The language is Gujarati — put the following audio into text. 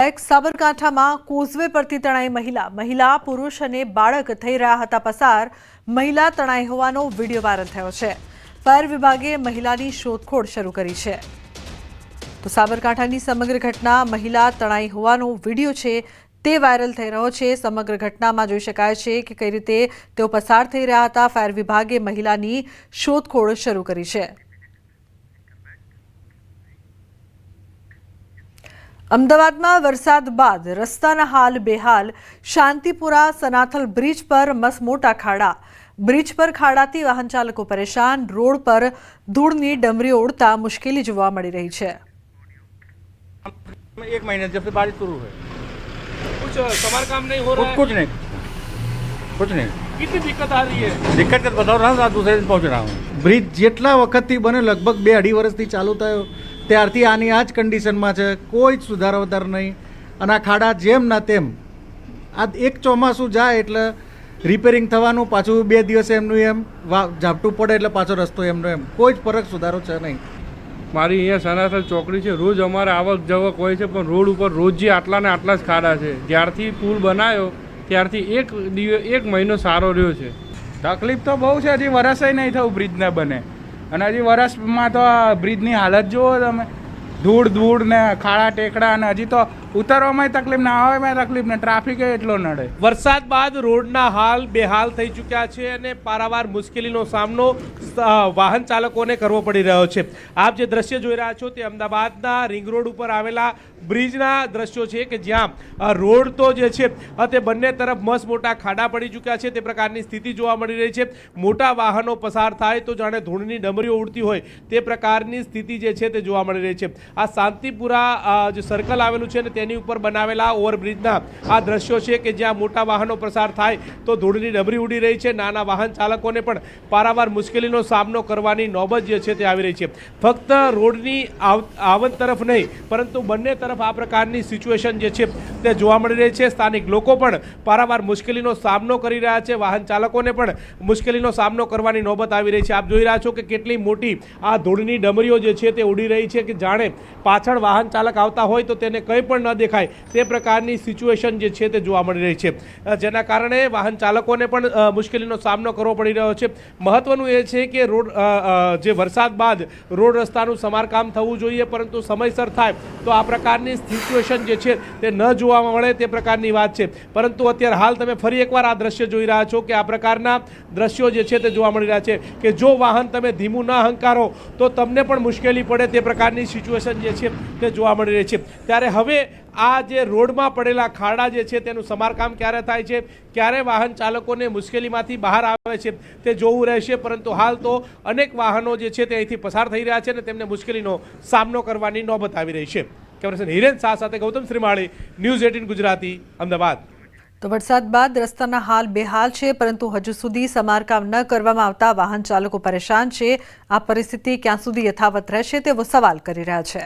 બ્રેક સાબરકાંઠામાં કોઝવે પરથી તણાઈ મહિલા પુરુષ અને બાળક થઈ રહ્યા હતા પસાર મહિલા તણાઈ હોવાનો વિડીયો વાયરલ થયો છે। ફાયર વિભાગે મહિલાની શોધખોળ શરૂ કરી છે। તો સાબરકાંઠાની સમગ્ર ઘટના મહિલા તણાઈ હોવાનો વિડીયો છે તે વાયરલ થઈ રહ્યો છે। સમગ્ર ઘટનામાં જોઈ શકાય છે કે કઈ રીતે તેઓ પસાર થઈ રહ્યા હતા। ફાયર વિભાગે મહિલાની શોધખોળ શરૂ કરી છે। અમદાવાદમાં વરસાદ બાદ રસ્તાના હાલ બેહાલ। શાંતિપુરા સનાથલ બ્રિજ પર મસમોટા ખાડા। બ્રિજ પર ખાડાથી વાહન ચાલકો પરેશાન। રોડ પર ધૂળની ડમરીઓ ઉડતા મુશ્કેલી જોવા મળી રહી છે। एक महीने जब से बारिश शुरू है कुछ समारकाम नहीं हो रहा है। कुछ नहीं कितनी दिक्कत आ रही है? दिक्कत तो बता रहा हूँ, दूसरे दिन पहुँच रहा हूँ। બ્રિજ જેટલા વખતથી બને લગભગ 2-2.5 વર્ષથી ચાલુ થયો ત્યારથી આની આ જ કન્ડિશનમાં છે। કોઈ જ સુધારો વધારો નહીં અને આ ખાડા જેમ ના તેમ આ એક ચોમાસું જાય એટલે રિપેરિંગ થવાનું, પાછું 2 દિવસે એમનું એમ ઝાપટું પડે એટલે પાછો રસ્તો એમનો એમ, કોઈ જ ફરક સુધારો છે નહીં। મારી અહીંયા સનાથલ ચોકડી છે, રોજ અમારે આવક જવક હોય છે, પણ રોડ ઉપર રોજ જે આટલા ને આટલા જ ખાડા છે। જ્યારથી પુલ બનાવ્યો ત્યારથી એક મહિનો સારો રહ્યો છે। તકલીફ તો બહુ છે, હજી વરસે નહીં થયું બ્રિજ ને બને, અને હજી વરસમાં તો બ્રિજની હાલત જુઓ તમે, ધૂળ ને ખાડા ટેકડા, અને હજી તો ઉતરવામાં તકલીફ ના આવે તકલીફ ને ટ્રાફિક એટલો નડે। વરસાદ બાદ રોડના હાલ બેહાલ થઈ ચૂક્યા છે અને પારાવાર મુશ્કેલીનો સામનો વાહન ચાલકોને કરવો પડી રહ્યો છે। આપ જે દ્રશ્ય જોઈ રહ્યા છો તે અમદાવાદના રિંગ રોડ ઉપર આવેલા બ્રિજના દ્રશ્યો છે કે જ્યાં રોડ તો જે છે તે બંને તરફ મસ્ત મોટા ખાડા પડી ચૂક્યા છે, તે પ્રકારની સ્થિતિ જોવા મળી રહી છે। મોટા વાહનો પસાર થાય તો જાણે ધૂળની ડમરીઓ ઉડતી હોય તે પ્રકારની સ્થિતિ જે છે તે જોવા મળી રહી છે। આ શાંતિપુરા જે સર્કલ આવેલું છે ને તેની ઉપર બનાવેલા ઓવરબ્રિજના આ દ્રશ્યો છે કે જ્યાં મોટા વાહનો પસાર થાય તો ધૂળની ડમરી ઉડી રહી છે। નાના વાહન ચાલકોને પણ પારાવાર મુશ્કેલીનો સામનો કરવાની નોબત જે છે તે આવી રહી છે। ફક્ત રોડની આવન તરફ નહીં પરંતુ બંને તરફ આ પ્રકારની સિચ્યુએશન જે છે તે જોવા મળી રહી છે। સ્થાનિક લોકો પણ પારાવાર મુશ્કેલીનો સામનો કરી રહ્યા છે, વાહન ચાલકોને પણ મુશ્કેલીનો સામનો કરવાની નોબત આવી રહી છે। આપ જોઈ રહ્યા છો કે કેટલી મોટી આ ધૂળની ડમરીઓ જે છે તે ઉડી રહી છે કે જાણે પાછળ વાહન ચાલક આવતા હોય તો તેને કંઈ પણ ન દેખાય તે પ્રકારની સિચ્યુએશન જે છે તે જોવા મળી રહી છે, જેના કારણે વાહન ચાલકોને પણ મુશ્કેલીનો સામનો કરવો પડી રહ્યો છે। મહત્વનું એ છે કે રોડ જે વરસાદ બાદ રોડ રસ્તાનું સમારકામ થવું જોઈએ, પરંતુ સમયસર થાય તો આ પ્રકારની સિચ્યુએશન જે છે તે ન જોવા મળે તે પ્રકારની વાત છે। પરંતુ અત્યારે હાલ તમે ફરી એકવાર આ દ્રશ્ય જોઈ રહ્યા છો કે આ પ્રકારના દ્રશ્યો જે છે તે જોવા મળી રહ્યા છે કે જો વાહન તમે ધીમું ન હંકારો તો તમને પણ મુશ્કેલી પડે તે પ્રકારની સિચ્યુએશન જે છે તે જોવા મળી રહી છે। ત્યારે હવે આ જે રોડમાં પડેલા ખાડા જે છે તેનું સમારકામ ક્યારે થાય છે, ક્યારે વાહન ચાલકોને મુશ્કેલીમાંથી બહાર આવે છે તે જોવું રહેશે। પરંતુ હાલ તો અનેક વાહનો જે છે તે અહીંથી પસાર થઈ રહ્યા છે અને તેમને મુશ્કેલીનો સામનો કરવાની નોબત આવી રહી છે। કેમેરામેન હિરેન શાહ સાથે ગૌતમ શ્રીમાળી, ન્યૂઝ 18 ગુજરાતી, અમદાવાદ। તો વરસાદ બાદ રસ્તાના હાલ બેહાલ છે, પરંતુ હજુ સુધી સમારકામ ન કરવામાં આવતા વાહન ચાલકો પરેશાન છે। આ પરિસ્થિતિ ક્યાં સુધી યથાવત રહેશે તેવો સવાલ કરી રહ્યા છે।